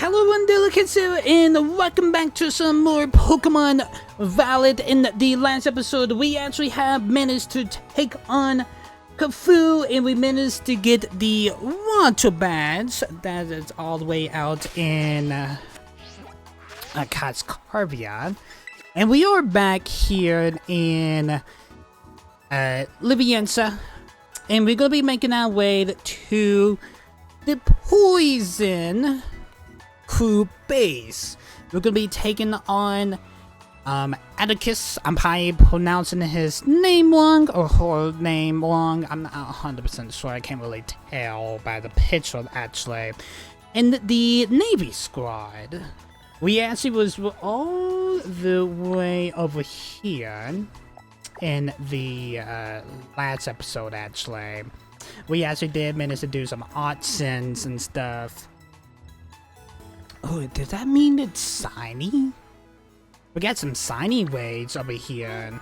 Hello Undelicates and welcome back to some more Pokemon Valid. In the last episode, we actually have managed to take on Cafu and we managed to get the water badge that is all the way out in Carvian. And we are back here in Livienza, and we're gonna be making our way to the Poison Crew base. We're gonna be taking on Atticus. I'm probably pronouncing his name wrong or her name wrong. I'm not 100% sure. I can't really tell by the picture actually. And the Navy squad. We actually was all the way over here in the last episode actually. We actually did manage to do some artsins and stuff. Oh, does that mean it's shiny? We got some shiny waves over here.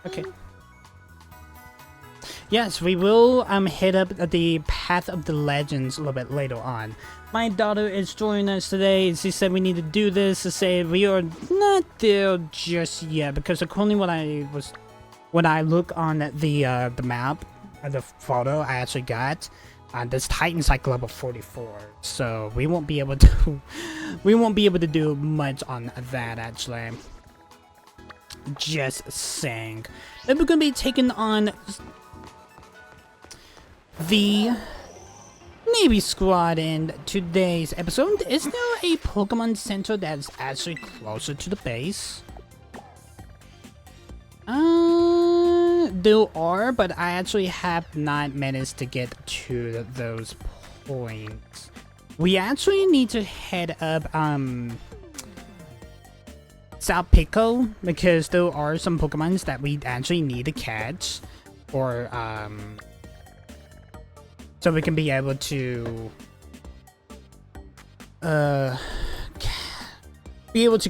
Okay. Yes, we will hit up the Path of the Legends a little bit later on. My daughter is joining us today. She said we need to do this to say we are not there just yet because according to when I look on the map, the photo I actually got. This Titan's like level 44, so we won't be able to do much on that actually. Just saying. Then we're gonna be taking on the Navy squad in today's episode. Is there a Pokemon Center that's actually closer to the base? There are, but I actually have not managed to get to those points. We actually need to head up South Pico because there are some Pokemons that we actually need to catch, or so we can be able to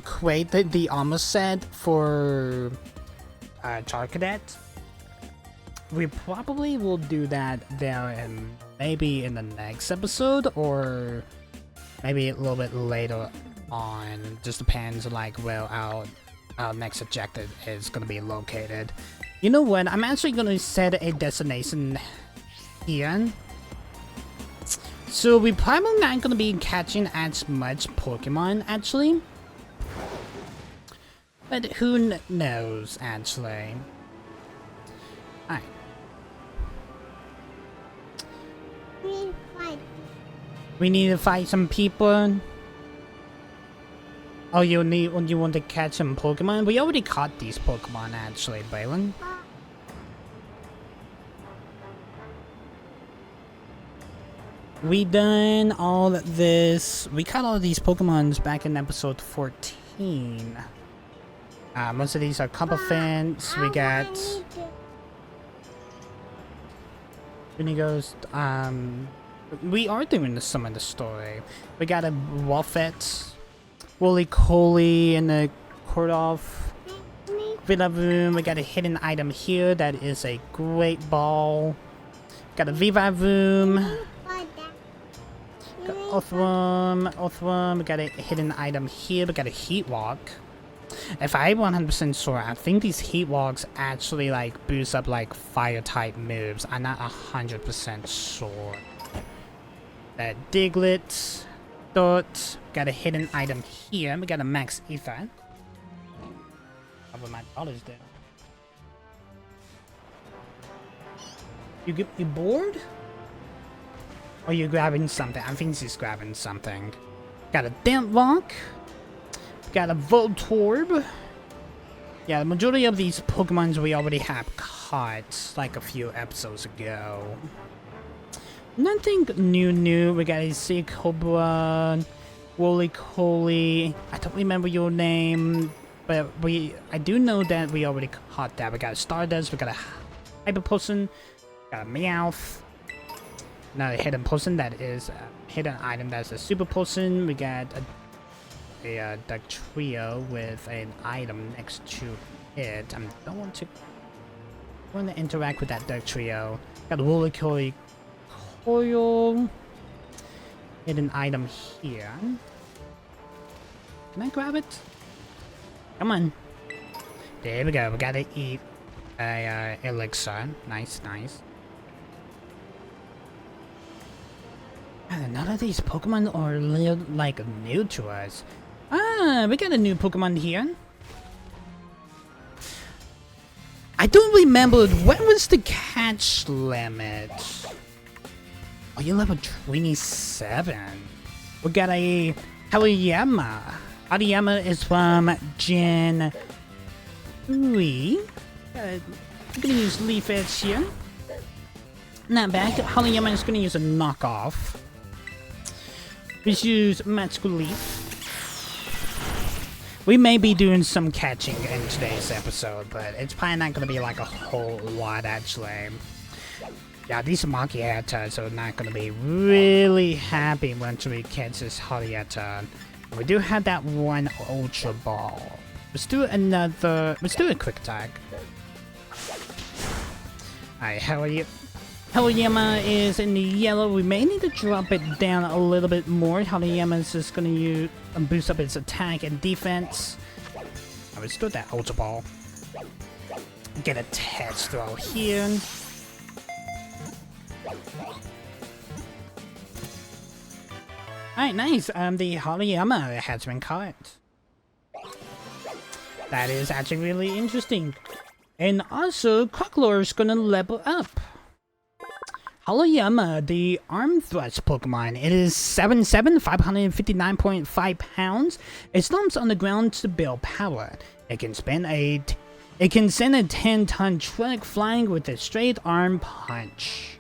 create the armor set for Charcadet. We probably will do that there and maybe in the next episode or maybe a little bit later on. Just depends on like where our next objective is going to be located. You know what? I'm actually going to set a destination here. So we're probably not going to be catching as much Pokemon actually. But who knows actually. Alright. We need to fight some people. Oh, you want to catch some Pokemon? We already caught these Pokemon actually, Balin. We done all this. We caught all these Pokemons back in episode 14. Most of these are Copperfins. We got Unigos. We are doing some of the story. We got a Wolfette, Wooly Coley, and a Kordoff. Villavoom. We got a hidden item here that is a Great Ball. Got a Vivavoom. Got Othworm. We got a hidden item here. We got a Heatwalk. If I'm 100% sure, I think these Heatwalks actually like boost up like fire type moves. I'm not 100% sure. That Diglett, Dot, got a hidden item here. We got a Max Ether. How about my dollars there? You bored? Or you grabbing something? I think she's grabbing something. Got a Dentlock. Got a Voltorb. Yeah, the majority of these Pokemons we already have caught like a few episodes ago. Nothing new. We got a Sea Cobra, Wooly Coley. I don't remember your name, but I do know that we already caught that. We got a Stardust, we got a Hyper Potion, got a Meowth. Another hidden potion that is a hidden item that's a Super Potion. We got a Dugtrio with an item next to it. I don't want to interact with that Dugtrio. Got a Wooly Coley. Coil. Hidden item here. Can I grab it? Come on. There we go. We gotta eat a elixir. Nice, nice. And none of these Pokemon are like new to us. Ah, we got a new Pokemon here. I don't remember, what was the catch limit? Oh, you're level 27. We got a Hariyama. Hariyama is from Gen 3. I'm gonna use Leaf Edge here. Not bad. Hariyama is gonna use a knockoff. Let's use Magical Leaf. We may be doing some catching in today's episode, but it's probably not going to be like a whole lot, actually. Yeah, these Machiatas are not going to be really happy once we catch this Hariyata. We do have that one Ultra Ball. Let's do a quick attack. Alright, Hariyama is in the yellow. We may need to drop it down a little bit more. Hariyama is just going to boost up its attack and defense. Let's do that Ultra Ball. Get a test throw here. Alright, nice. The Hariyama has been caught. That is actually really interesting. And also, Crocklore is going to level up. Hariyama, the arm thrust Pokemon. It is 7'7", 559.5 pounds. It stomps on the ground to build power. It can send a 10-ton truck flying with a straight arm punch.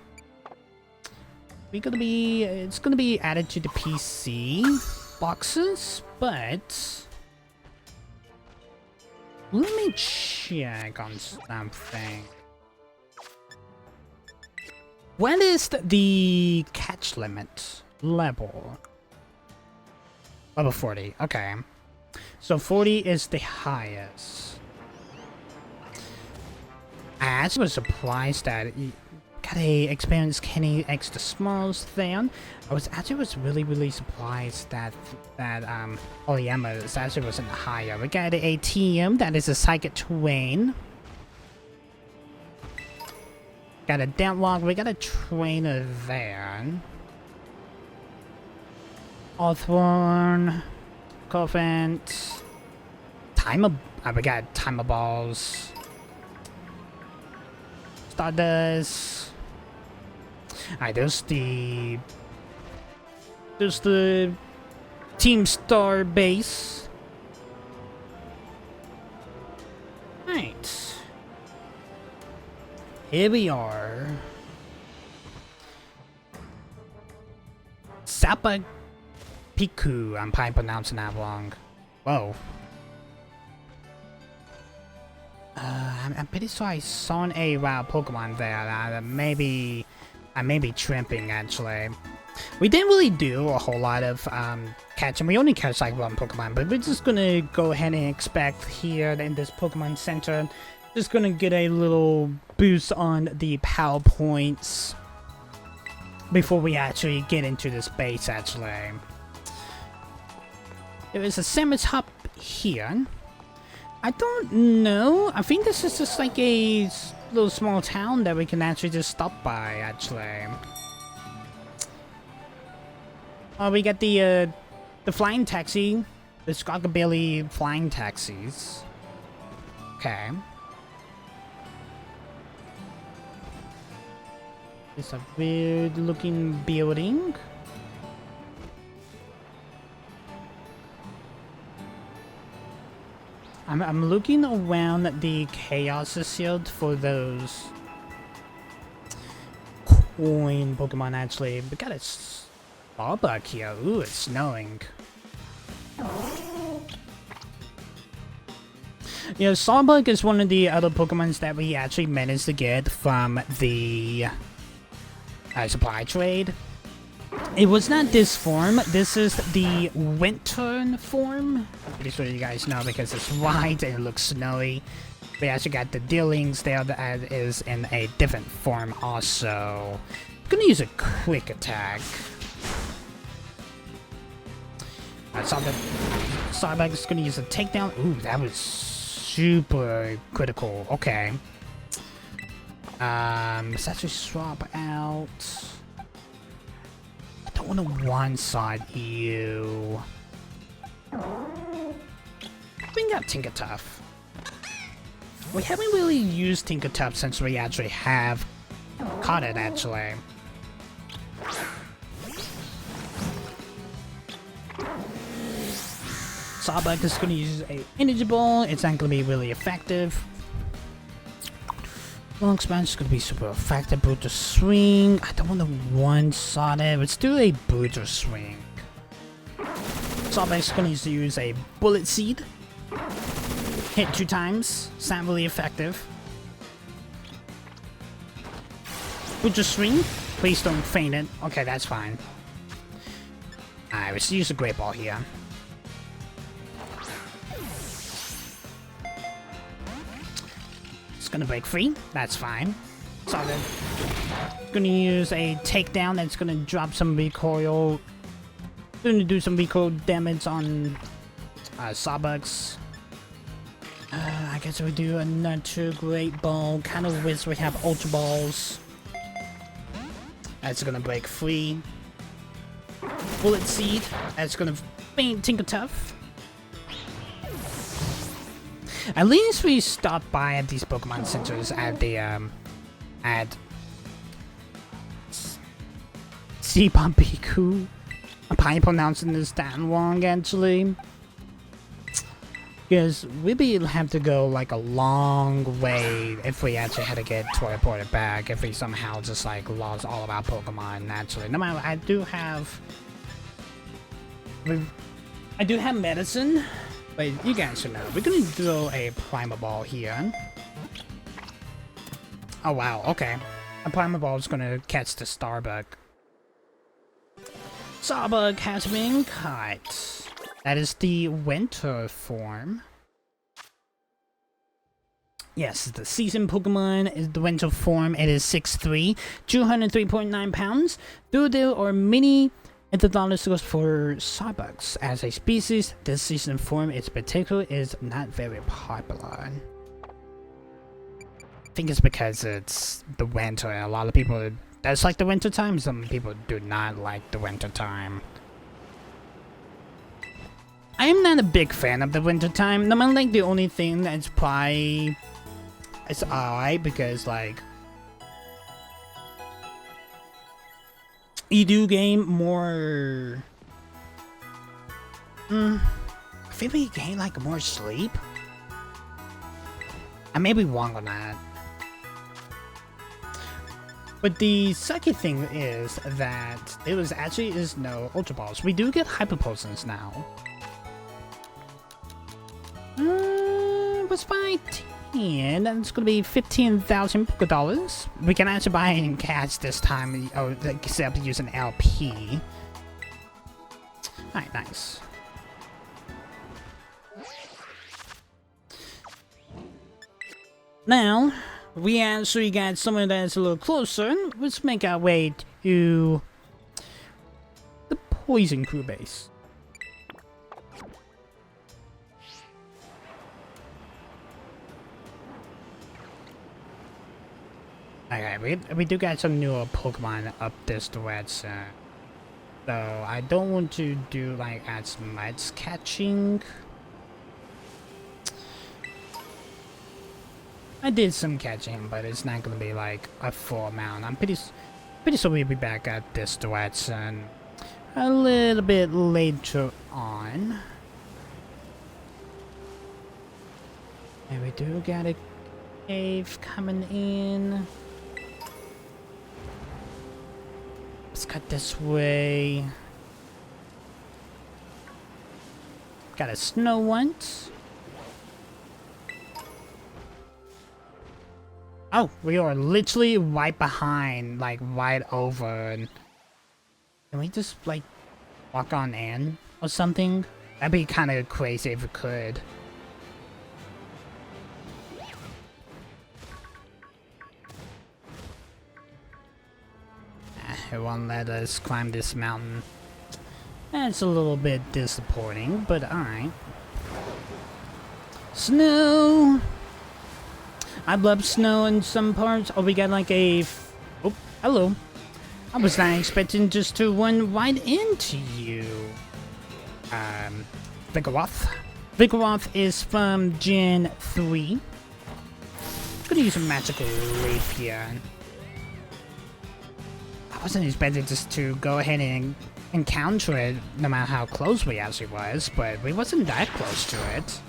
It's gonna be added to the PC boxes, but let me check on something. What is the catch limit level? Level 40, okay. So 40 is the highest. I actually was surprised that you got a experience Kenny extra smalls there. I was really surprised that Hariyama actually wasn't higher. We got a ATM, that is a Psychic Terrain. Got a Dentlog, we got a trainer there. Hawthorne, Coffent, we got Timer Balls, Stardust. Alright, there's the Team Star base. Right. Here we are. Sapa Piku. I'm probably pronouncing that wrong. Whoa. I'm pretty sure I saw a wild Pokemon there. I may be tripping, actually. We didn't really do a whole lot of catching. We only catch like one Pokemon, but we're just gonna go ahead and expect here in this Pokemon Center. Just gonna get a little boost on the power points before we actually get into this base, actually. There is a sandwich hop here. I don't know. I think this is just like a little small town that we can actually just stop by, actually. We got the flying taxi. The Scockabilly flying taxis. Okay. It's a weird looking building. I'm looking around the Chaos Shield for those coin Pokemon, actually. We got a Starbuck here. Ooh, it's snowing. You know, Starbuck is one of the other Pokemons that we actually managed to get from the supply trade. It was not this form. This is the winter form. I'm pretty sure you guys know because it's white and it looks snowy. We actually got the dealings there that is in a different form also. I'm gonna use a quick attack. I saw that Starbuck is gonna use a takedown. Ooh, that was super critical. Okay. Let's actually swap out. I don't want to one-side you. Bring up Tinkertuff. We haven't really used Tinkertuff since we actually have caught it, actually. Starbuck is going to use a energy ball. It's not going to be really effective. Long smash is going to be super effective. Booster swing. I don't want to one-shot it. Let's do a booster swing. Starbuck is going to use a bullet seed. Hit 2 times. It's not really effective. Booster swing. Please don't faint it. Okay, that's fine. Alright, let's use a great ball here. Gonna break free, that's fine. So then, gonna use a takedown that's gonna drop some recoil. Gonna do some recoil damage on Starbucks. I guess we do another great ball. Kind of wish we have ultra balls. That's gonna break free. Bullet seed. That's gonna faint Tinkertuff. At least we stopped by at these Pokemon centers at the at Sipampiku. I'm probably pronouncing this down wrong actually. Because we'd have to go like a long way if we actually had to get teleported back, if we somehow just like lost all of our Pokemon naturally. No matter, I do have medicine. But you guys should know, we're gonna throw a Primal Ball here. Oh wow, okay. A Primal Ball is gonna catch the Starbuck. Starbuck has been caught. That is the winter form. Yes, the season Pokemon is the winter form. It is 6'3", 203.9 pounds. Doodle or mini $8 for Starbucks. As a species, this season form in particular is not very popular. I think it's because it's the winter and a lot of people that's like the winter time. Some people do not like the winter time. I am not a big fan of the winter time. I like the only thing that's probably it's alright because like you do gain more. I feel like you gain like more sleep. I may be wrong on that. But the second thing is that there was actually is no Ultra Balls. We do get Hyper Potions now. What's my 10? That's gonna be 15,000 dollars. We can actually buy it in cash this time, except use an LP. Alright, nice. Now, we actually got someone that's a little closer. Let's make our way to the Poison Crew base. Okay, we do got some newer Pokemon up this direction. So I don't want to do like as much catching. I did some catching, but it's not gonna be like a full amount. I'm pretty sure we'll be back at this direction a little bit later on. And we do got a cave coming in. Let's cut this way. Got a snow once. Oh, we are literally right behind, like right over. Can we just like walk on in or something? That'd be kind of crazy if we could. It won't let us climb this mountain. That's a little bit disappointing, but alright. Snow! I love snow in some parts. Oh, we got like a... Oh, hello. I was not expecting just to run right into you. Vigoroth. Vigoroth is from Gen 3. I'm gonna use a magical leaf here. I wasn't expecting just to go ahead and encounter it, no matter how close we actually was, but we wasn't that close to it.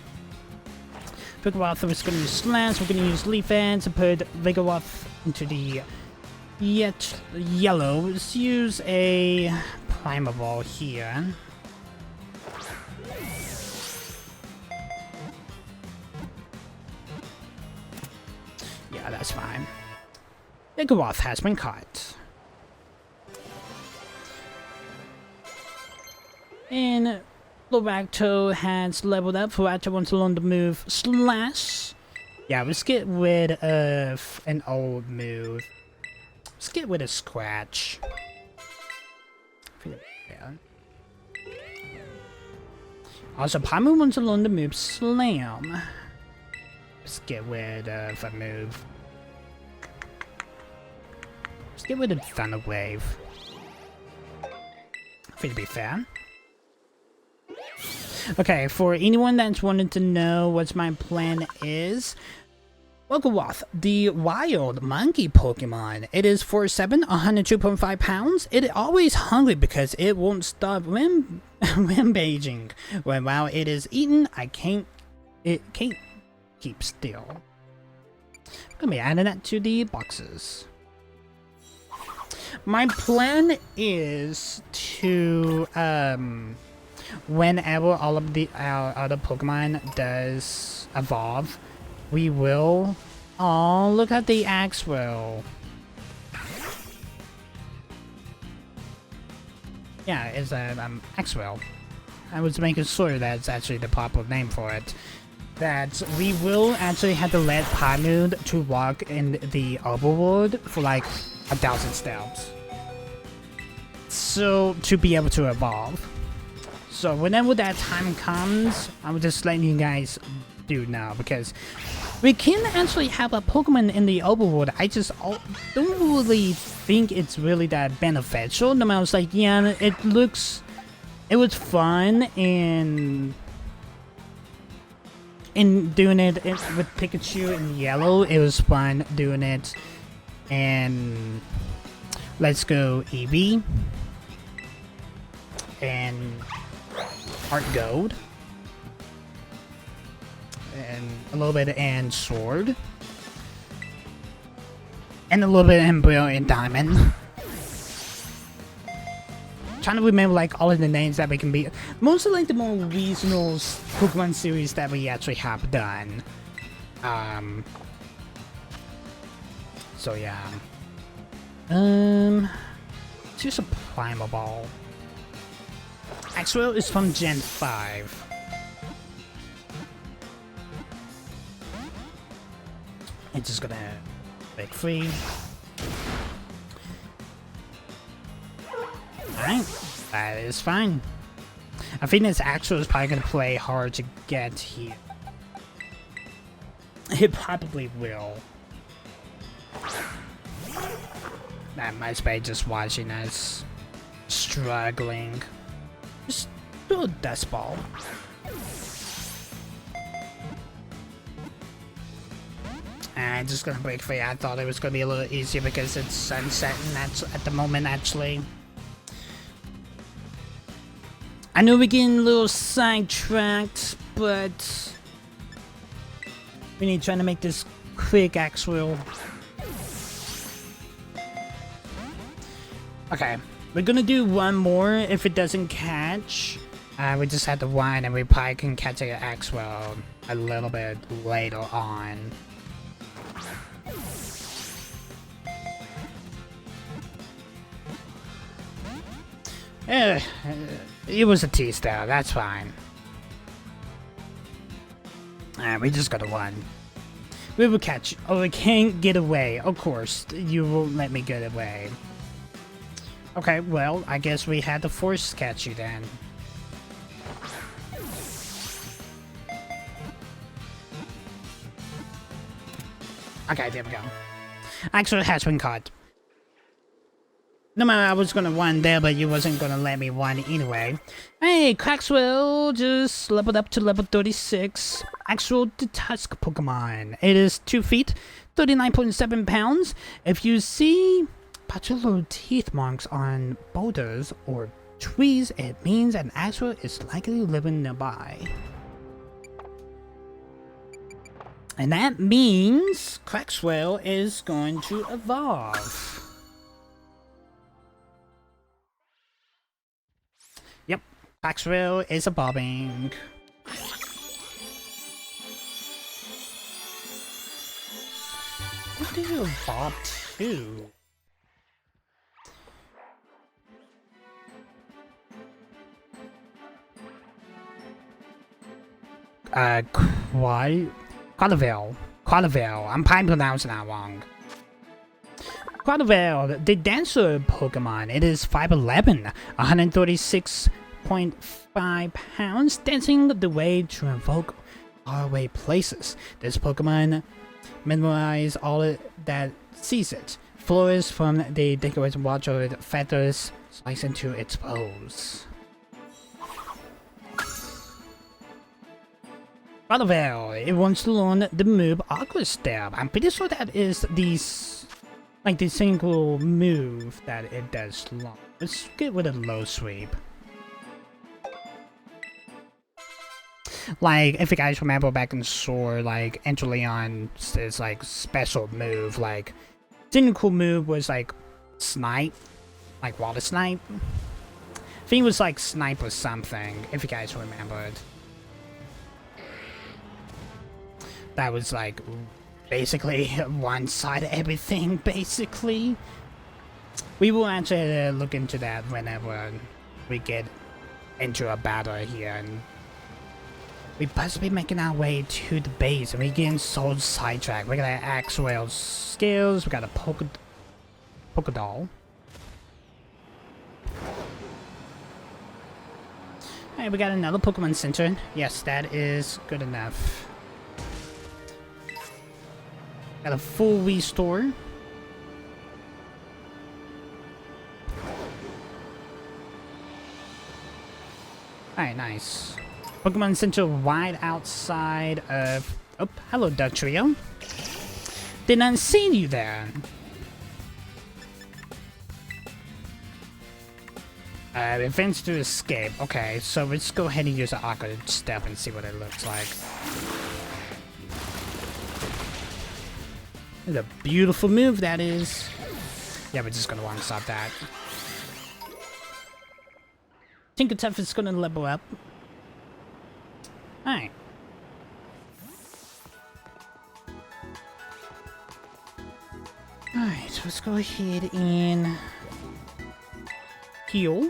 Vigoroth was going to use Slash, we're going to use Leaf Ends to put Vigoroth into the yellow. Let's use a Primal Ball here. Yeah, that's fine. Vigoroth has been caught. And Loracto has leveled up. Loracto wants to learn the move Slash. Yeah, let's get rid of an old move. Let's get rid of Scratch. Yeah. Also, Pamu wants to learn the move Slam. Let's get rid of a move. Let's get rid of Thunder Wave. I think it'd be fair. Okay, for anyone that's wanted to know what my plan is, Vigoroth, the wild monkey Pokemon. It is 4'7", 102.5 pounds. It is always hungry because it won't stop rampaging. While it is eaten, it can't keep still. I'm gonna be adding that to the boxes. My plan is to whenever all of our other Pokemon does evolve, we will... Oh, look at the Axwell. Yeah, it's Axwell. I was making sure that's actually the proper name for it. That we will actually have to let Paimon to walk in the overworld for like 1,000 steps. So, to be able to evolve. So whenever that time comes, I'm just letting you guys do now, because we can actually have a Pokemon in the overworld. I just don't really think it's really that beneficial. No matter, I was like, yeah, it was fun in doing it with Pikachu in yellow. It was fun doing it, and let's go Eevee and Heart Gold, and a little bit in Sword, and a little bit in Brilliant Diamond. Trying to remember like all of the names that we can be. Mostly like the more regional Pokemon series that we actually have done. So yeah. Let's use a Primal Ball. Axwell is from Gen 5. It's just gonna break free. Alright, that is fine. I think this Axwell is probably gonna play hard to get here. It probably will. That might be just watching us struggling. Just do a Dust Ball. And just gonna break free. I thought it was gonna be a little easier because it's sunset and that's at the moment actually. I know we're getting a little sidetracked, but we need trying to make this quick, Axwell. Okay, we're gonna do one more. If it doesn't catch, we just have to whine, and we probably can catch an Axwell a little bit later on. It was a tease though, that's fine. We just gotta run. We will catch you. Oh, we can't get away. Of course, you won't let me get away. Okay, well, I guess we had to force catch you then. Okay, there we go. Actually, has been caught. No matter, I was gonna run there, but you wasn't gonna let me run anyway. Hey, Craxwell just leveled up to level 36. Actual the Tusk Pokemon. It is 2 feet, 39.7 pounds. If you see particular teeth marks on boulders or trees, it means an Axel is likely living nearby. And that means Craxwell is going to evolve. Yep, Craxwell is evolving. What do you evolve to? Qualavale. I'm probably pronouncing that wrong. Qualavale, the dancer Pokemon. It is 5'11", 136.5 pounds, dancing the way to invoke faraway places. This Pokemon memorize all that sees it. Floors from the decorated watcher with feathers slice into its pose. Qualavale, it wants to learn the move Aqua Stab. I'm pretty sure that is the single move that it does long. Let's get with a low sweep. Like, if you guys remember back in Sword, like, Enteleon's like special move, like, single move was like Snipe, like Water Snipe. I think it was like Snipe or something, if you guys remembered. That was like basically one side of everything, basically. We will actually look into that whenever we get into a battle here, and we must be making our way to the base, and we're getting so sidetracked. We got Axwell's skills, we got a Pokédoll. Alright, we got another Pokemon Center. Yes, that is good enough. Got a full restore. Alright, nice. Pokemon Center right outside of... Oh, hello, Dugtrio. Did not see you there. Events to escape. Okay, so let's go ahead and use an awkward step and see what it looks like. It's a beautiful move, that is. Yeah, we're just gonna one-shot that. Tinkertuff is gonna level up. Alright. Alright, so let's go ahead and heal.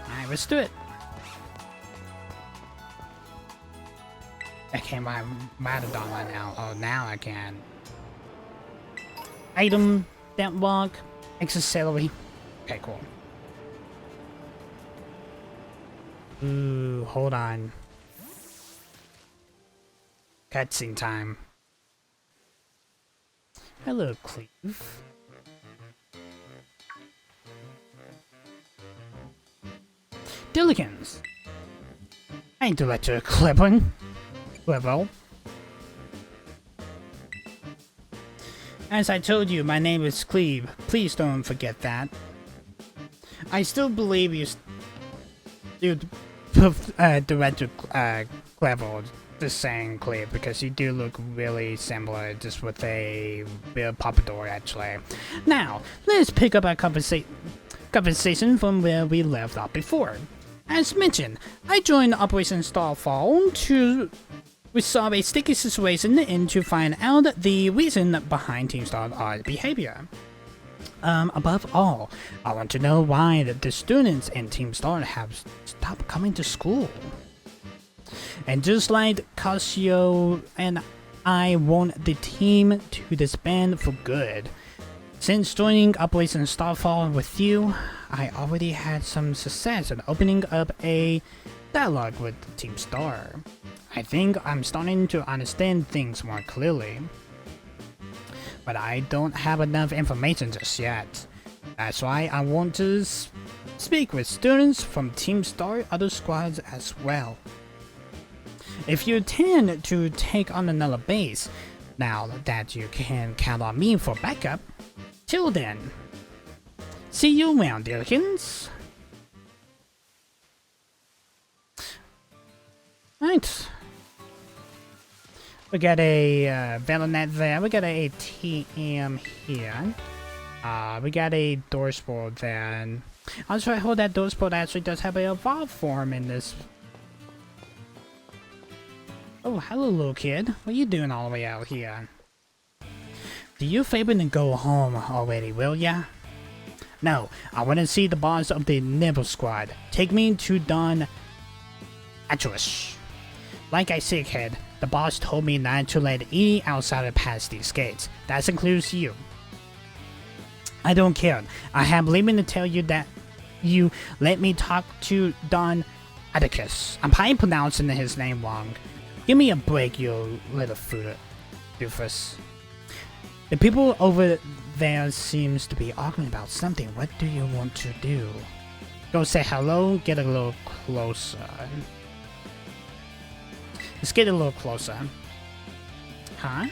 Alright, let's do it. I can't buy Matadon right now. Oh, now I can. Item, Damp Walk, Accessory. Okay, cool. Ooh, hold on. Cutscene time. Hello, Cleve. Dillikens. I ain't Director Cleveland. Level. As I told you, my name is Cleve. Please don't forget that. I still believe you Director Clevel, just saying Cleve, because you do look really similar, just with a real pompadour, actually. Now, let's pick up our conversation from where we left off before. As mentioned, I joined Operation Starfall to resolve a sticky situation and to find out the reason behind Team Star's behavior. Above all, I want to know why the students in Team Star have stopped coming to school. And just like Casio and I want the team to disband for good. Since joining Operation Starfall with you, I already had some success in opening up a dialogue with Team Star. I think I'm starting to understand things more clearly. But I don't have enough information just yet. That's why I want to speak with students from Team Star other squads as well. If you tend to take on another base, now that you can count on me for backup, till then, see you around, Dilkins. Right. We got a Velonet there. We got a ATM here. We got a door sport there. I'll try to hold that door sport actually does have a evolve form in this. Oh, hello, little kid. What are you doing all the way out here? Do you favor to go home already, will ya? No, I want to see the boss of the Nibble Squad. Take me to Don Atticus. Like I said, kid, the boss told me not to let any outsider pass these gates. That includes you. I don't care. I have leaving to tell you that you let me talk to Don Atticus. I'm probably pronouncing his name wrong. Give me a break, you little doofus. The people over there seems to be arguing about something. What do you want to do? Go say hello, get a little closer. Let's get a little closer. Huh?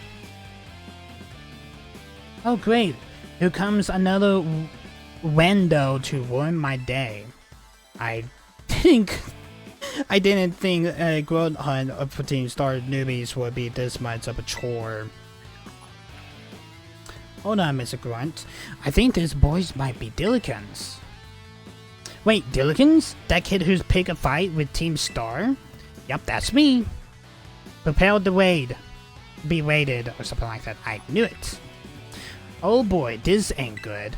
Oh great, here comes another window to ruin my day. I didn't think a growth hunt for Team Star newbies would be this much of a chore. Hold on, Mr. Grunt. I think these boys might be Dillikins. Wait, Dillikins? That kid who's picked a fight with Team Star? Yep, that's me. Prepare to raid. Be raided, or something like that. I knew it. Oh boy, this ain't good.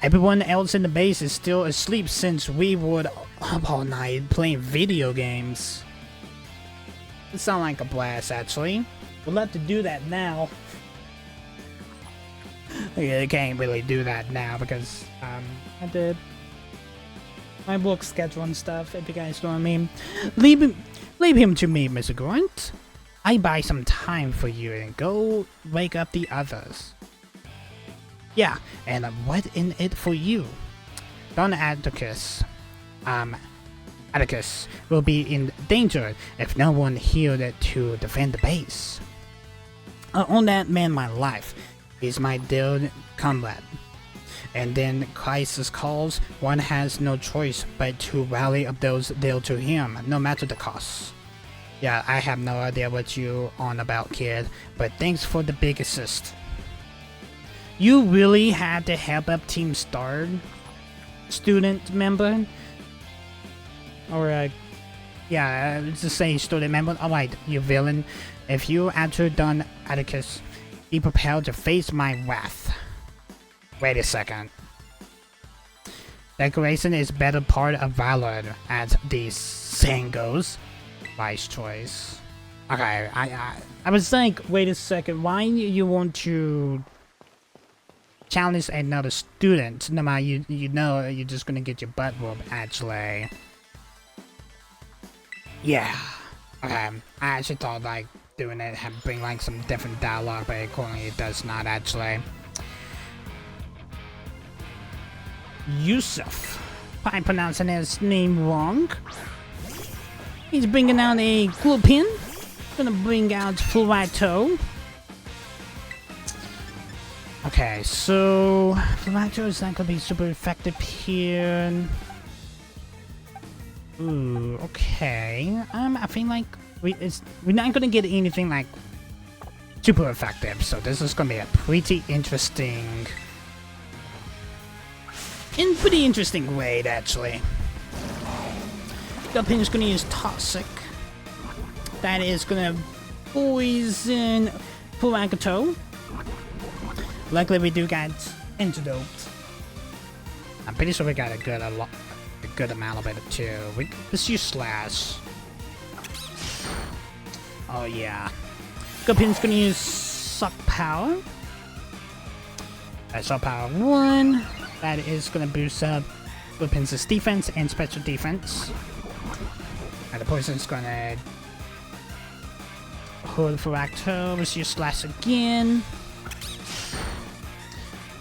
Everyone else in the base is still asleep since we were up all night playing video games. It sounds like a blast, actually. We'll have to do that now. I can't really do that now because I did my work schedule and stuff, if you guys know what I mean. Leave him to me, Mr. Grunt. I buy some time for you and go wake up the others. Yeah, and what in it for you? Don Atticus. Atticus will be in danger if no one here to defend the base. I owe that man my life. He's my dear comrade. And then crisis calls, one has no choice but to rally up those dear to him, no matter the cost. Yeah, I have no idea what you on about, kid, but thanks for the big assist. You really had to help up Team Star, student member? Or, yeah, just say student member. Alright, you villain. If you enter Don Atticus, be prepared to face my wrath. Wait a second. Decoration is better part of valor, as the saying goes. Wise choice. Okay, I was like, wait a second, why you want to challenge another student? No matter you know you're just gonna get your butt whooped, actually. Yeah. Okay, I actually thought like doing it and bring like some different dialogue, but accordingly it does not actually. Yusuf. I'm pronouncing his name wrong. He's bringing out a glue pin. Gonna bring out Fluato. Okay, so Fluato is not gonna be super effective here. Ooh, okay. I feel like we're not gonna get anything like super effective, so this is gonna be a pretty interesting raid, actually. The pin is gonna use Toxic. That is gonna poison Fluato. Luckily we do got antidote. I'm pretty sure we got a good amount of it too. Let's use slash. Oh yeah. Scorpion's gonna use suck power. Suck power 1. That is gonna boost up Scorpion's defense and special defense. And the poison's gonna hold for Acto. Let's use slash again.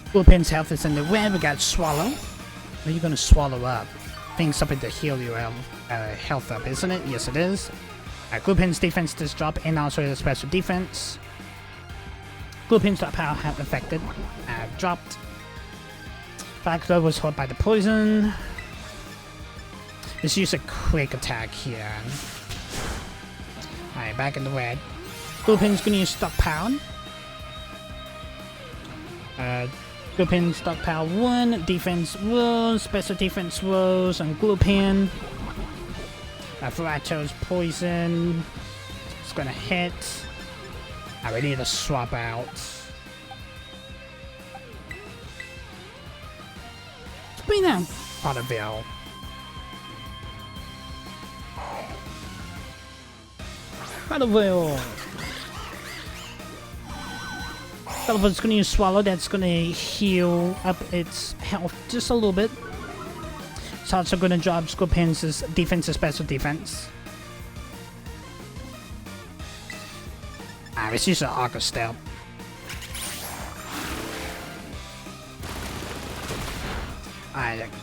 Scorpion's health is in the red. We got swallow. What are you gonna swallow up? I think something to heal your health up, isn't it? Yes, it is. Scorpion's defense does drop, and also the special defense. Scorpion's power have affected. Dropped. Factor was hurt by the poison. Let's use a quick attack here. Alright, back in the red. Scorpion's gonna use stockpile. Scorpion stockpile 1, defense rolls, special defense rolls on Scorpion. Ferrato's poison. It's gonna hit. We need to swap out. Let's bring down Potterville. Potterville's gonna use Swallow. That's gonna heal up its health just a little bit. It's also gonna drop Scorpion's defense and special defense. Let's use an Aqua Step.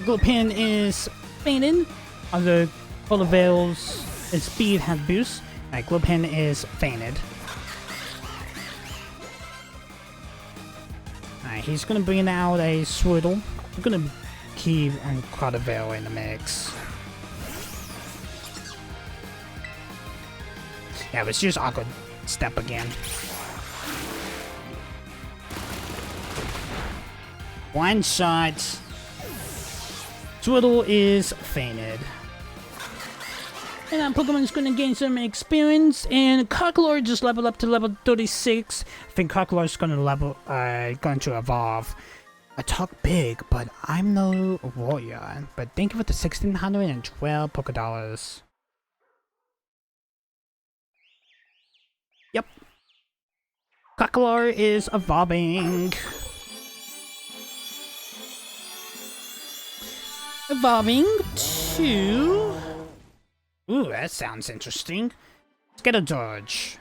Scorpion is fainted. Other Potterville's speed has boost. Scorpion is fainted. He's gonna bring out a Swirtle. We're gonna keep Potterville in the mix. Yeah, let's use Aqua Step again. One shot. Swirtle is fainted. And that Pokemon's gonna gain some experience, and Cockalor just leveled up to level 36. I think Cockalor's gonna going to evolve. I talk big, but I'm no warrior. But thank you for the 1,612 Pokedollars. Yep. Cockalor is evolving. Evolving to... Ooh, that sounds interesting. Let's get a dodge.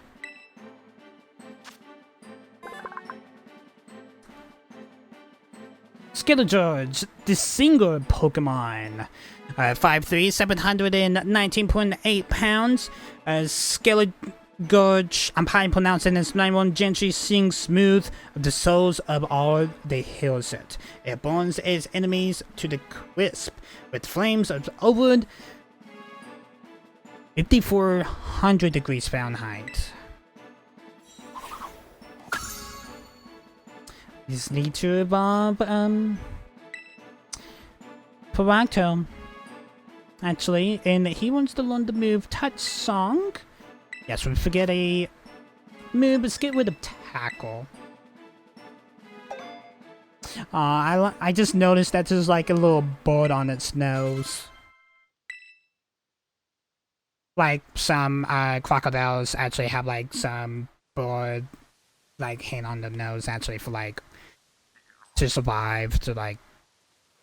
Skeletorge, the single Pokemon. 5'3", 719.8 pounds. Skeletorge, I'm probably pronouncing this 91 gently sings smooth of the souls of all that heals it. It burns its enemies to the crisp with flames of over 5,400 degrees Fahrenheit. Just need to evolve, Paracto, actually, and he wants to learn the move Touch Song. Yes, we forget a move, let's get rid of Tackle. I just noticed that there's like a little board on its nose. Like some crocodiles actually have like some board like hand on the nose actually for like to survive, to like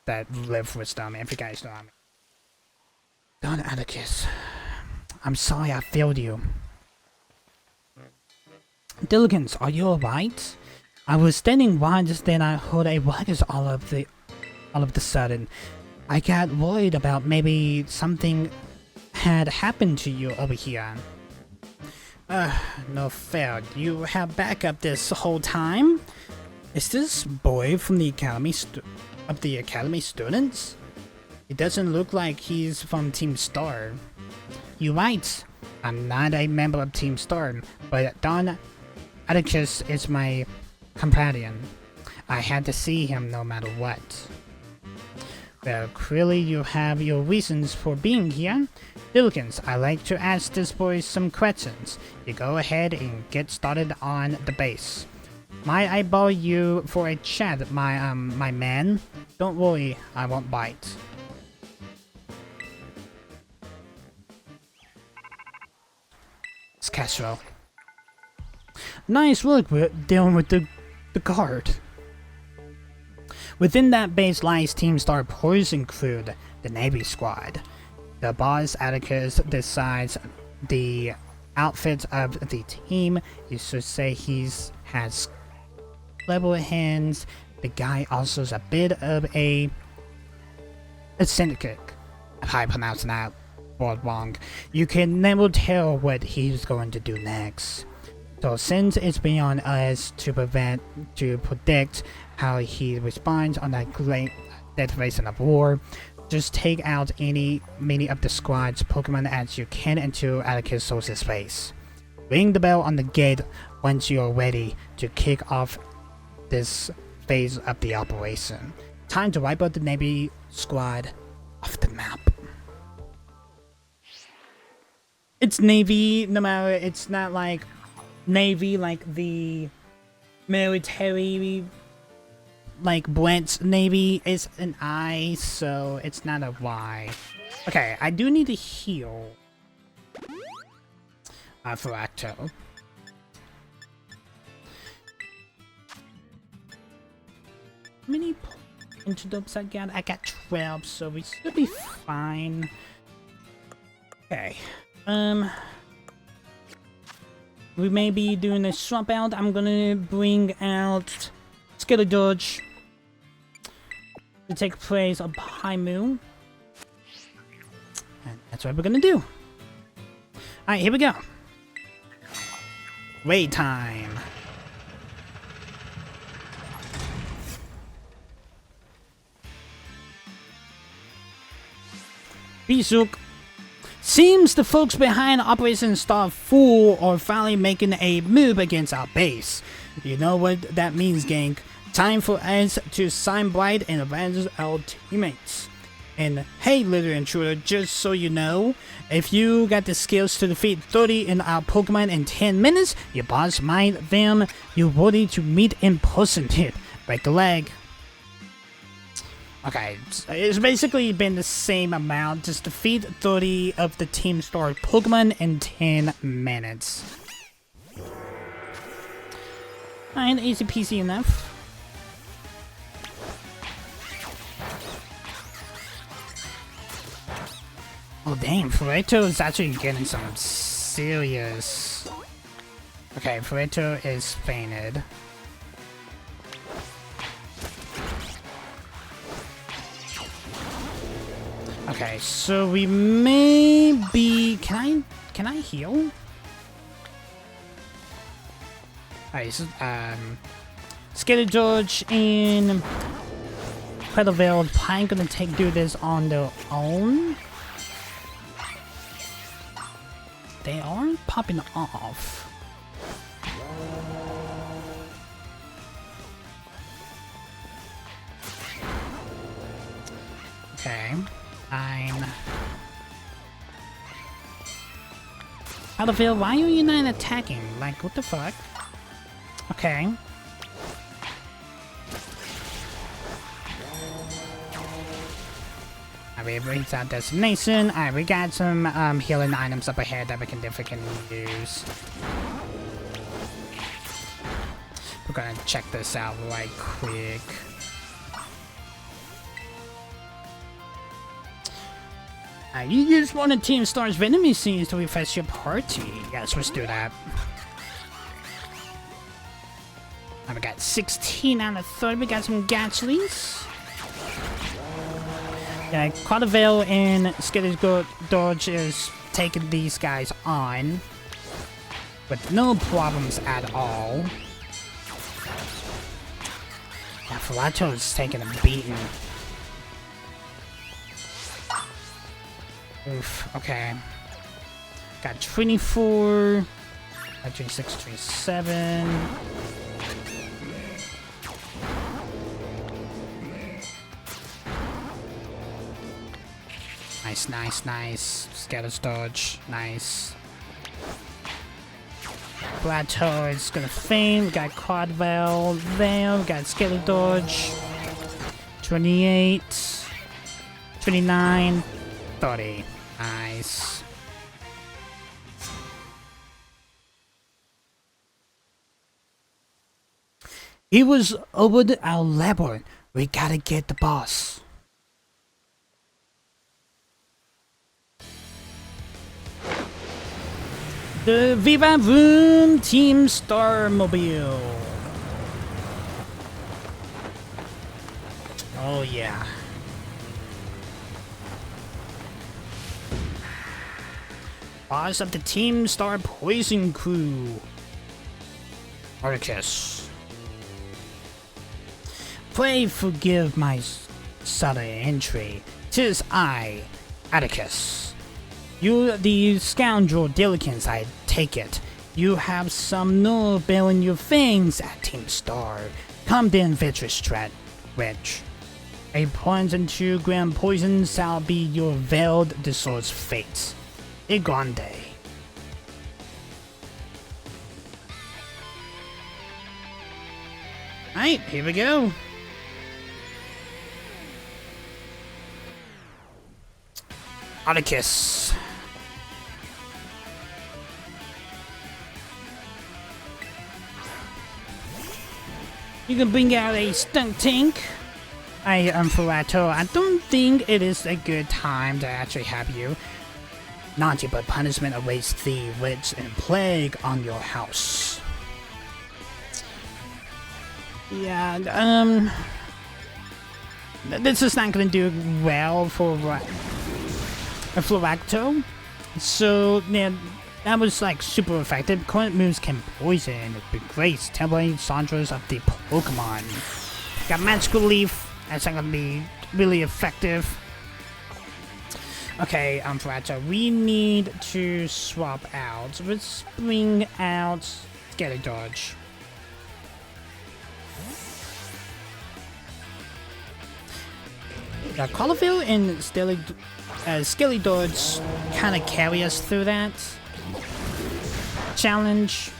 that live with them, if you guys know what I mean. Don Atticus, I'm sorry I failed you. Diligence, are you alright? I was standing by just then I heard a ruckus all of the sudden. I got worried about maybe something had happened to you over here. No fair. You have backup this whole time? Is this boy from the academy students? It doesn't look like he's from Team Star. You're right. I'm not a member of Team Star, but Don Atticus is my companion. I had to see him no matter what. Well, clearly you have your reasons for being here. Diligence, I'd like to ask this boy some questions. You go ahead and get started on the base. Might I borrow you for a chat, my man? Don't worry, I won't bite. It's Castro. Nice work with dealing with the guard. Within that base lies Team Star Players include the Navi squad. The boss Atticus decides the outfit of the team. You should say has clever hands. The guy also is a bit of a syndicate. If I pronounce that word wrong, you can never tell what he's going to do next. So since it's beyond us to predict how he responds on that great declaration of war, just take out many of the squad's Pokemon as you can into Atticus' social space. Ring the bell on the gate once you're ready to kick off this phase of the operation. Time to wipe out the Navi squad off the map. It's Navy, no matter, it's not like Navy like the military, like Brent's Navy is an I, so it's not a Y. Okay, I do need to heal for Acto. How many antidotes I got? I got 12, so we should be fine. Okay. We may be doing a swap out. I'm gonna bring out Skittle to take place of High Moon. And that's what we're gonna do. Alright, here we go. Wait time. Bisuk. Seems the folks behind Operation Star Fool are finally making a move against our base. You know what that means, gang. Time for us to shine bright and avenge our teammates. And hey, little intruder, just so you know, if you got the skills to defeat 30 in our Pokemon in 10 minutes, your boss might them you're worthy to meet in person. Tip, break a leg. Okay, it's basically been the same amount, just defeat 30 of the Team Star Pokemon in 10 minutes. Alright, easy peasy enough. Oh damn, Fureto is actually getting some serious... Okay, Fureto is fainted. Okay, so we may be... Can I heal? Alright, so, Skittle and Petalville probably gonna do this on their own. They aren't popping off. Okay. Fine. Petalville, why are you not attacking? Like, what the fuck? Okay. Alright, we reached our destination. Alright, we got some healing items up ahead that we can definitely use. We're gonna check this out right quick. You use one of Team Star's Venom scenes to refresh your party. Yes, let's do that. And we got 16 out of 30. We got some Gatchleys. Yeah, Quadavale and Skittle Dodge is taking these guys on with no problems at all. Yeah, Filato is taking a beating. Oof, okay. Got 24, 26, 27. Nice, nice, nice. Scatter dodge, nice. Plateau is gonna faint. We got Quadvel there. We got Skelly Dodge. 28. 29. 30. Nice. It was over our labyrinth. We gotta get the boss. The Viva Voom Team Star Mobile. Oh yeah. Boss of the Team Star Poison Crew. Atticus. Pray forgive my sudden entry. 'Tis I, Atticus. You the scoundrel diligence, I take it. You have some nerve in your fangs at Team Star. Come then, Vitreous Wretch. A 0.2 gram poison shall be your veiled the sword's fate. Igonde. Alright, here we go. Atticus. You can bring out a stunt tank. I am Ferrato. I don't think it is a good time to actually have you. Naughty but punishment awaits thee, witch and plague on your house. Yeah, this is not gonna do well for Ferrato. So yeah, that was like super effective. Current moves can poison, grace, temporary Sandras of the Pokémon. Got Magical Leaf, that's not gonna be really effective. Okay, Ferrato, we need to swap out. Let's bring out Skelly Dodge. Colorville and Skelly Dodge kind of carry us through that challenge.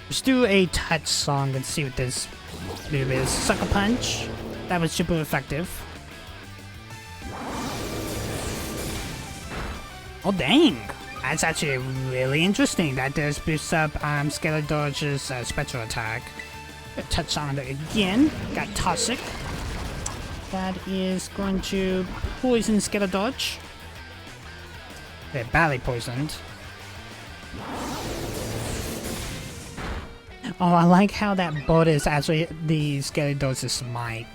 Let's do a touch song and see what this move is. Sucker Punch. That was super effective. Oh dang! That's actually really interesting. That does boost up Skelly Dodge's special attack. Touch on it again. Got Toxic. That is going to poison Skelly Dodge. They're badly poisoned. Oh, I like how that bot is actually the Skelly Dodge's mic.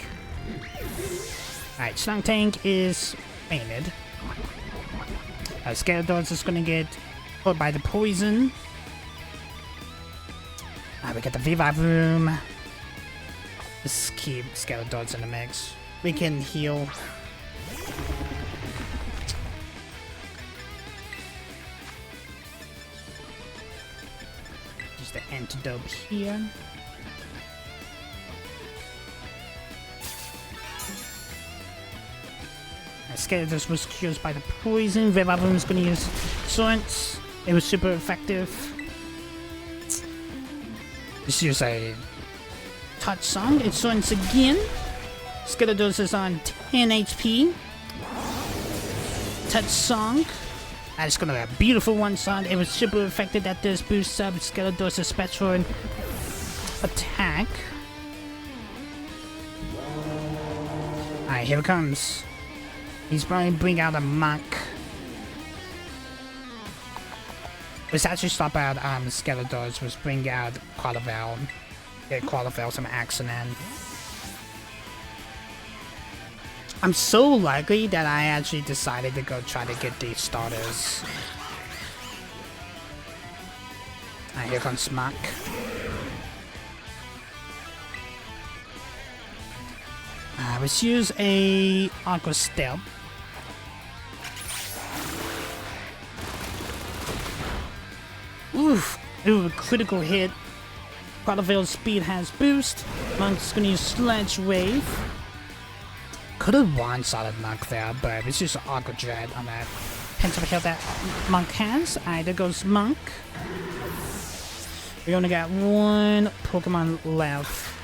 Alright, Slunk Tank is fainted. Skelly Dodge is gonna get caught by the poison. We got the Viva Room. Let's keep Skelly Dodge in the mix. We can heal. Just the antidote here. Skelly Dodge was cured by the poison. Viva Room is going to use Swords. It was super effective. Let's use a touch song. It's once again. Skelly Dodge is on 10 HP. Touch song. That's gonna be a beautiful one song. It was super effective. That does boost up Skelly Dodge's special attack. Alright, here it comes. He's probably bring out a monk. Let's actually stop out Skelly Dodge. Let's bring out Quadvel. Get Quadvel some action in. I'm so lucky that I actually decided to go try to get these starters. Alright, here comes Smack. Let's use a Aqua Step. Oof! Ooh, a critical hit. Quadvel's speed has boost. Monk's gonna use Sledge Wave. Could have one solid Monk there, but it's just Aqua Dread on that depends on how that monk has. Alright, there goes monk. We only got one Pokemon left.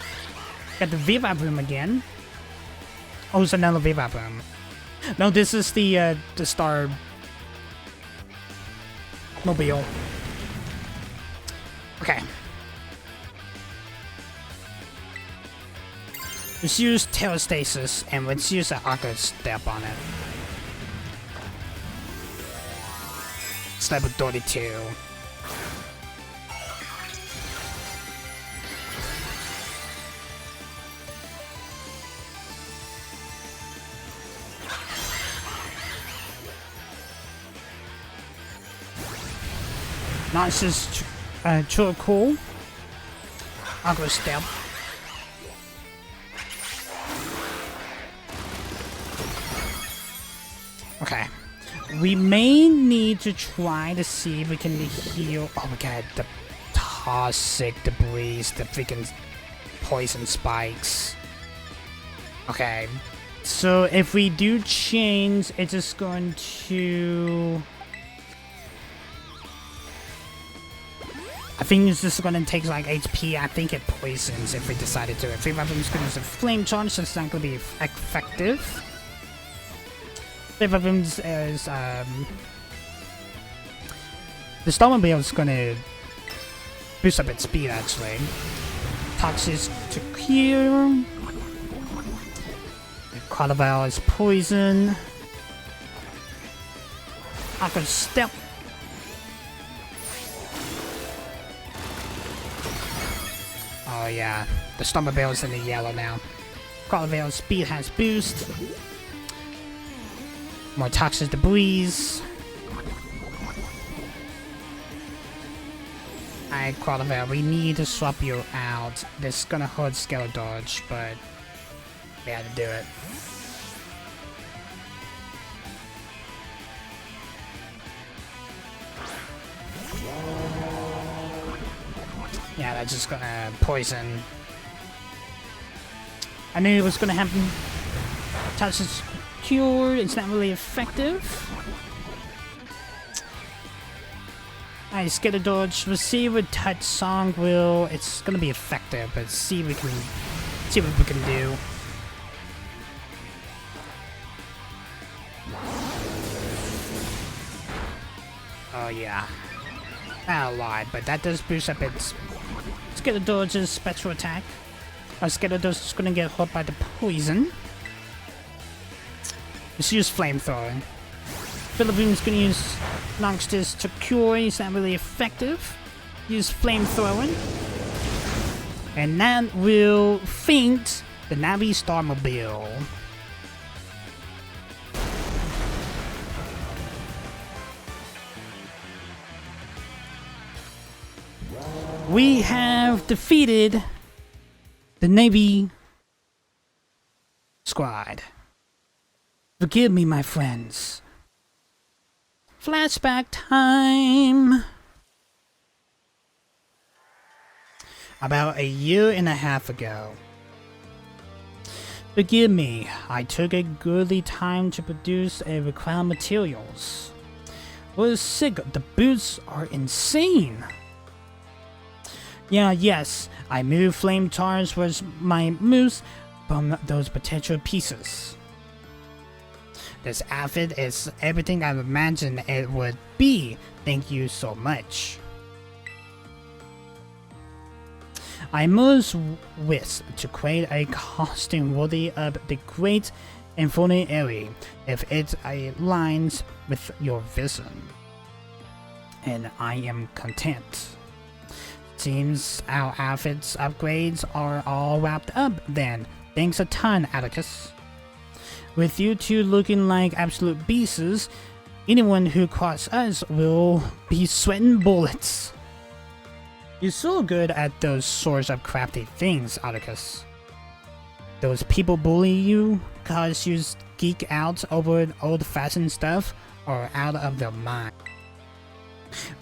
Got the Viva Room again. Oh, it's another Viva Room. No, this is the Star Mobile. Okay. Let's use Terrastasis, and let's use an Aqua Step on it. It's level 32. Nice is true cool. Aqua Step. Okay. We may need to try to see if we can heal. Oh my god, the toxic debris, the freaking poison spikes. Okay. So if we do change, it's just going to. I think it's just gonna take like HP. I think it poisons if we decided to. If we have going to use a flame charge, so it's not gonna be effective. Flame weapons is the Starmobile is gonna boost up its speed actually. Toxic to cure. Carnival is poison. Aqua Step. Oh yeah, the Starmobile is in the yellow now. Carnival's speed has boost. More toxic debris. Alright, Carnival, we need to swap you out. This is gonna hurt Scale Dodge, but we had to do it. Yeah, that's just gonna poison. I knew it was gonna happen. Touch is cured, it's not really effective. Alright, Scatter Dodge. We'll see what Touch Song will. It's gonna be effective, but see what we can do. Oh yeah. Not a lot, but that does boost up its Scatter Dodge's special attack. Our Scatter Dodge is gonna get hurt by the poison. Let's use Flamethrower. Philippines gonna use Longstitch to cure, it's not really effective. Use Flamethrower. And that will faint the Navi Starmobile. We have defeated the Navi squad. Forgive me, my friends. Flashback time. About a year and a half ago. Forgive me, I took a goodly time to produce a required materials. I was sick, the boots are insane. Yeah, yes, I moved flame charge was my moves from those potential pieces. This outfit is everything I imagined it would be. Thank you so much. I must wish to create a costume worthy of the great Inferno area if it aligns with your vision. And I am content. Seems our outfits upgrades are all wrapped up then. Thanks a ton, Atticus. With you two looking like absolute beasts, anyone who crosses us will be sweating bullets. You're so good at those sorts of crafty things, Atticus. Those people bully you cause you geek out over old-fashioned stuff or out of their mind.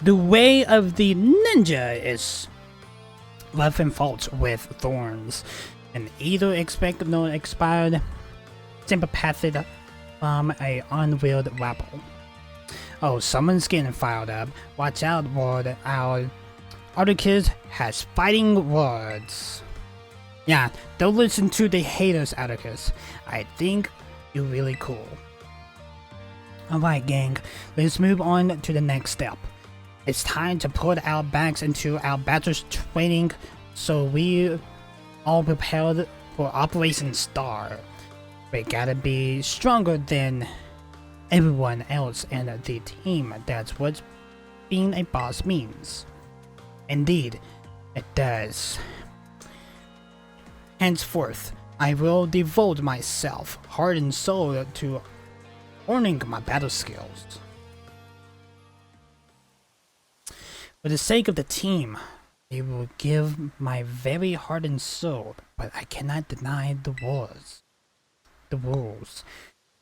The way of the ninja is rough and fault with thorns, and either expect nor expired sympathetic from a unwilled rabble. Oh, someone's getting fired up. Watch out, Ward. Our Atticus has fighting words. Yeah, don't listen to the haters, Atticus. I think you're really cool. Alright, gang, let's move on to the next step. It's time to put our backs into our battle training so we all prepared for Operation Star. We gotta be stronger than everyone else in the team. That's what being a boss means. Indeed, it does. Henceforth, I will devote myself, heart and soul, to honing my battle skills. For the sake of the team, I will give my very heart and soul, but I cannot deny the rules. The rules.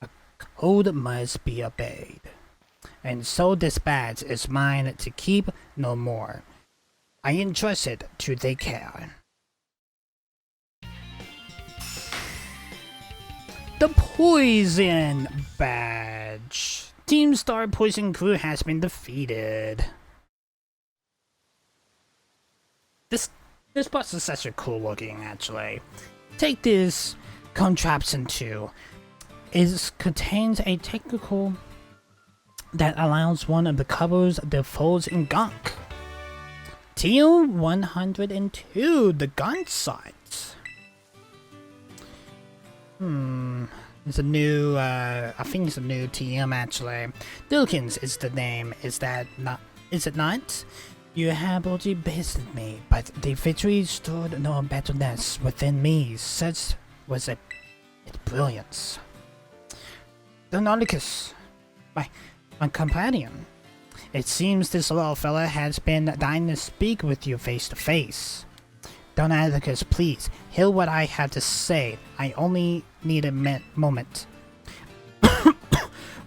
A code must be obeyed. And so this badge is mine to keep no more. I entrust it to their care. The Poison Badge. Team Star Poison Crew has been defeated. This boss is such a cool looking, actually. Take this contraption too. It contains a technical that allows one of the covers the foes in gunk. TL102, the gun sight. It's a new, I think it's a new TM actually. Dilkins is the name, is it not? You have already bested me, but the victory stood no battleness within me. Such was its brilliance. Atticus, my companion. It seems this little fella has been dying to speak with you face to face. Atticus, please, hear what I have to say. I only need a moment.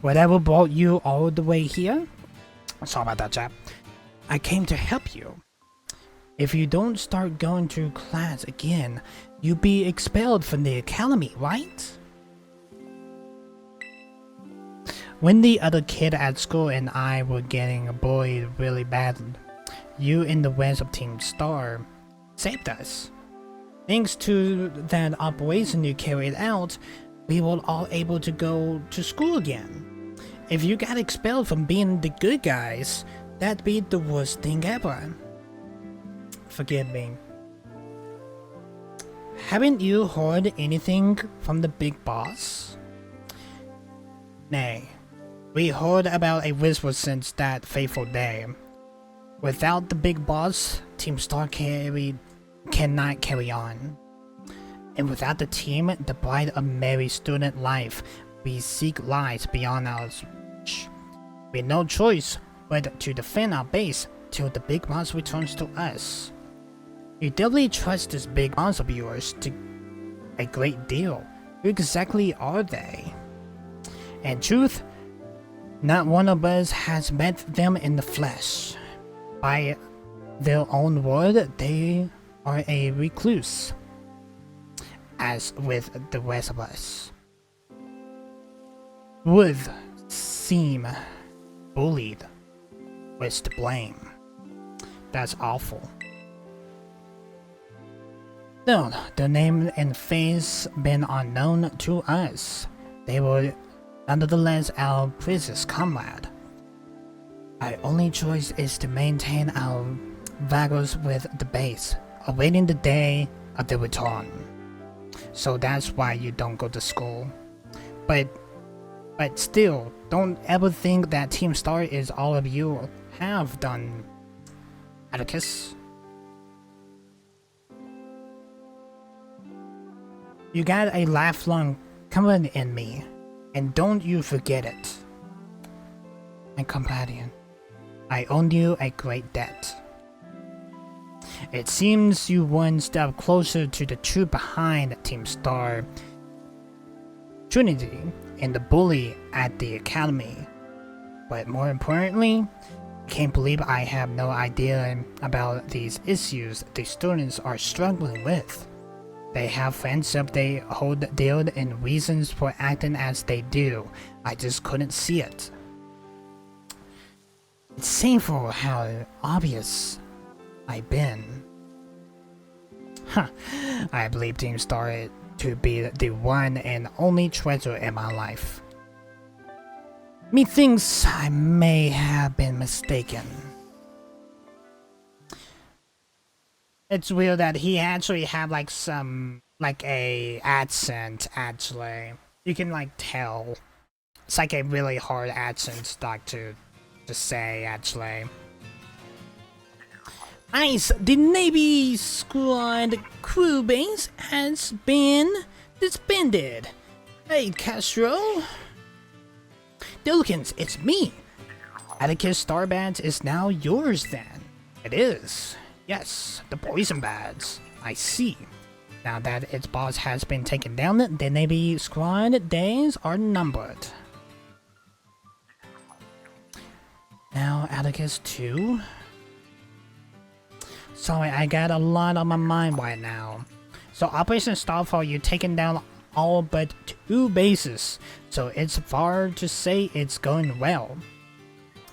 Whatever brought you all the way here? Sorry about that, chap. I came to help you. If you don't start going to class again, you'll be expelled from the academy, right? When the other kid at school and I were getting bullied really bad, you and the rest of Team Star saved us. Thanks to that operation you carried out, we were all able to go to school again. If you got expelled from being the good guys, that'd be the worst thing ever. Forgive me. Haven't you heard anything from the big boss? Nay, we heard about a whisper since that fateful day. Without the big boss, Team Star cannot carry on. And without the team, the bride of merry student life, we seek light beyond our reach. We have no choice but to defend our base till the big boss returns to us. You definitely trust this big boss of yours to a great deal. Who exactly are they? In truth, not one of us has met them in the flesh. By their own word, they are a recluse, as with the rest of us. Would seem bullied was to blame. That's awful. Though their name and face been unknown to us, they were nonetheless our precious comrade. Our only choice is to maintain our vigors with the base, awaiting the day of their return. So that's why you don't go to school. But still, don't ever think that Team Star is all of you have done, Atticus. You got a lifelong confidence in me, and don't you forget it. My companion, I owe you a great debt. It seems you one step closer to the truth behind Team Star, Trinity, and the bully at the academy. But more importantly, I can't believe I have no idea about these issues the students are struggling with. They have friendship they hold dear and reasons for acting as they do. I just couldn't see it. It's shameful how obvious I've been. Huh. I believe Team Star to be the one and only treasure in my life. Methinks I may have been mistaken. It's weird that he actually had like some like a accent actually. You can like tell. It's like a really hard accent like to say actually. Nice! The Navy squad crew base has been disbanded. Hey Castro. Dillikins, it's me! Atticus Star Badge is now yours then. It is. Yes, the poison badge. I see. Now that its boss has been taken down, the Navy squad days are numbered. Now Atticus 2. Sorry, I got a lot on my mind right now. So Operation Starfall, you've taken down all but 2 bases, so it's far to say it's going well.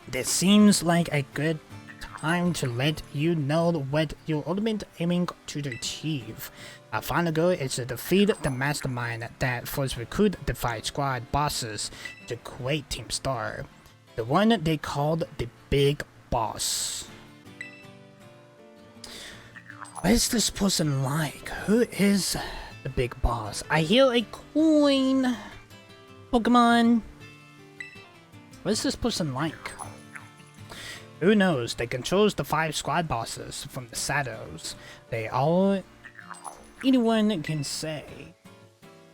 This seems like a good time to let you know what you're ultimately aiming to achieve. Our final goal is to defeat the mastermind that first recruited the 5 squad bosses to create Team Star. The one they called the Big Boss. What is this person like? Who is the Big Boss? I hear a coin. Pokémon. What is this person like? Who knows? They controls the 5 squad bosses from the shadows. They all... anyone can say.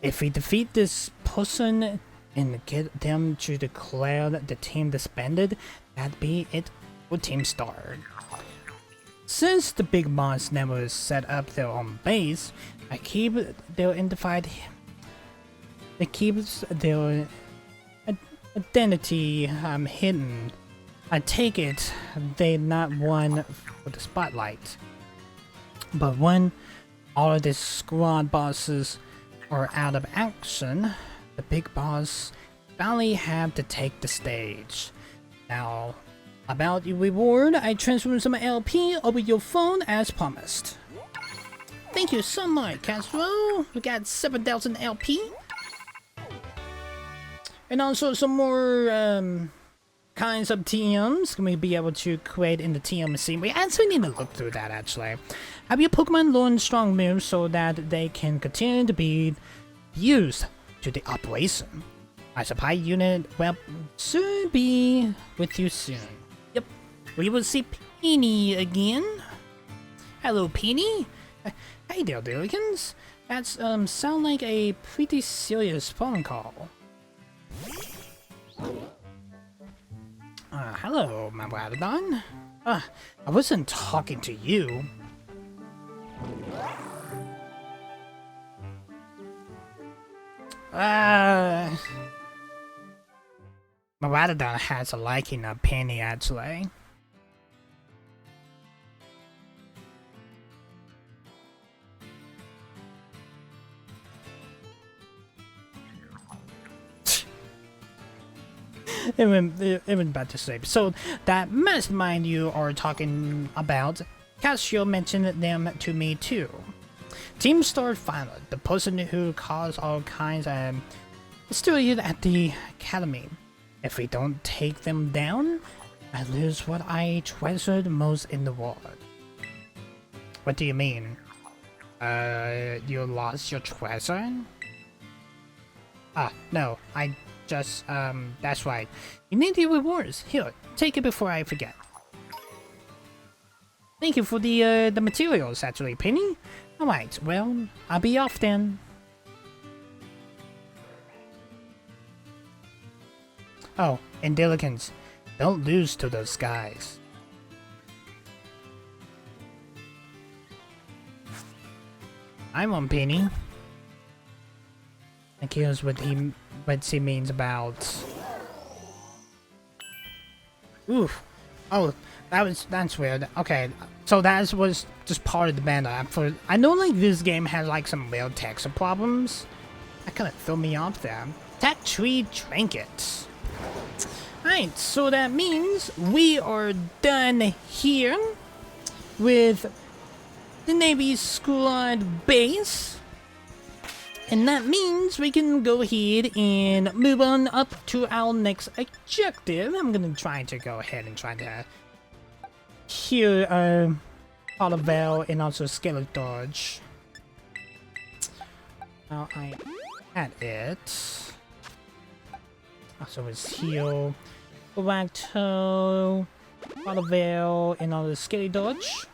If we defeat this person and get them to declare the team disbanded, that'd be it for Team Star. Since the Big Boss never set up their own base, I keep their identified. It keeps their identity hidden. I take it they're not one for the spotlight. But when all of the squad bosses are out of action, the Big Boss finally have to take the stage. Now, about your reward, I transferred some LP over your phone as promised. Thank you so much, Castro. We got 7,000 LP. And also some more kinds of TMs can we be able to create in the TM scene. We actually need to look through that actually. Have your Pokemon learn strong moves so that they can continue to be used to the operation. My supply unit will soon be with you soon. Yep, we will see Penny again. Hello, Penny. Hey there, Dillikins. That sound like a pretty serious phone call. Hello, my Radodon. I wasn't talking to you. My Radodon has a liking of Penny, actually. It went about to sleep. So that mastermind you are talking about, Casio mentioned them to me too. Team Star Final, the person who caused all kinds of hysteria at the academy. If we don't take them down, I lose what I treasured most in the world. What do you mean? You lost your treasure? No, I just, that's right. You need the rewards. Here, take it before I forget. Thank you for the materials, actually, Penny. Alright, well, I'll be off then. Oh, and Dillikins, don't lose to those guys. I'm on Penny. I guess what she means about. Oof. Oh, that's weird. Okay, so that was just part of the beta. I know like this game has like some real texture problems. That kind of threw me off there. Tech tree trinkets. Alright, so that means we are done here with the Navy Squad base. And that means we can go ahead and move on up to our next objective. I'm gonna try to go ahead and try to heal Oliver and also Skeletorge. Now I at it. Also it's heal, Galacto, Oliver, and all the Skeletorge.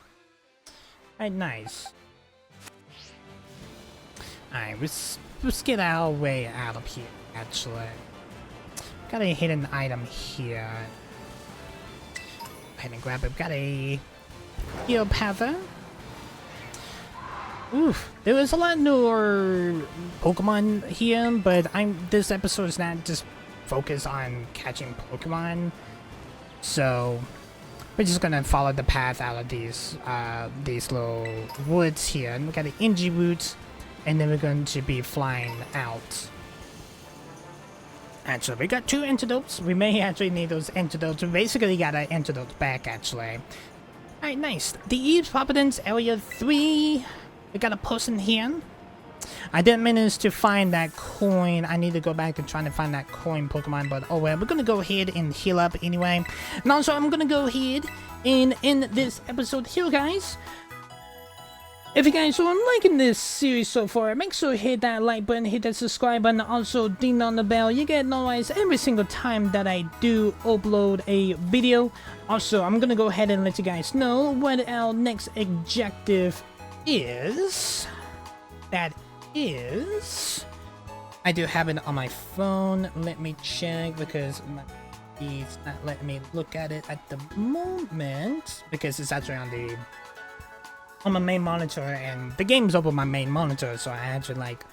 Alright, nice. Alright, let's get our way out of here, actually. Got a hidden item here. Go ahead and grab it. Got a heal Panther. Oof, there was a lot more Pokemon here, but this episode is not just focused on catching Pokemon. So we're just gonna follow the path out of these little woods here. And we got the Inji Roots, and then we're going to be flying out. Actually, we got 2 antidotes. We may actually need those antidotes. We basically got our antidotes back, actually. Alright, nice. The Eve's Providence Area 3. We got a person here. I didn't manage to find that coin. I need to go back and try to find that coin Pokemon, but oh well. We're gonna go ahead and heal up anyway. And also, I'm gonna go ahead and end this episode here, guys. If you guys are liking this series so far, make sure to hit that like button, hit that subscribe button, also ding on the bell. You get notified every single time that I do upload a video. Also, I'm gonna go ahead and let you guys know what our next objective is. That is, I do have it on my phone. Let me check because it's not letting me look at it at the moment because it's actually on my main monitor, and the game's over my main monitor, so I had to like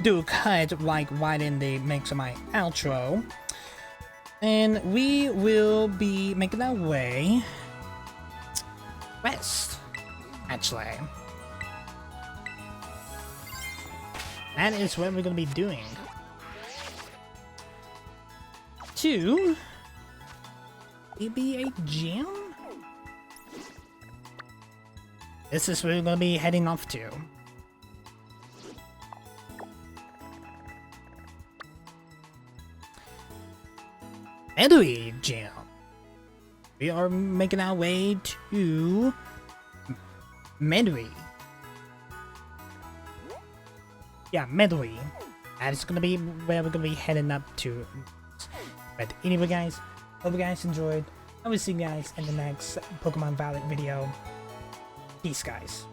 do a cut like right in the mix of my outro. And we will be making our way west, actually. That is what we're gonna be doing. To maybe a gym? This is where we're gonna be heading off to. Medway Gym. We are making our way to Medway. Yeah, Medway. That is gonna be where we're gonna be heading up to. But anyway, guys, hope you guys enjoyed. I will see you guys in the next Pokemon Valley video. Peace, guys.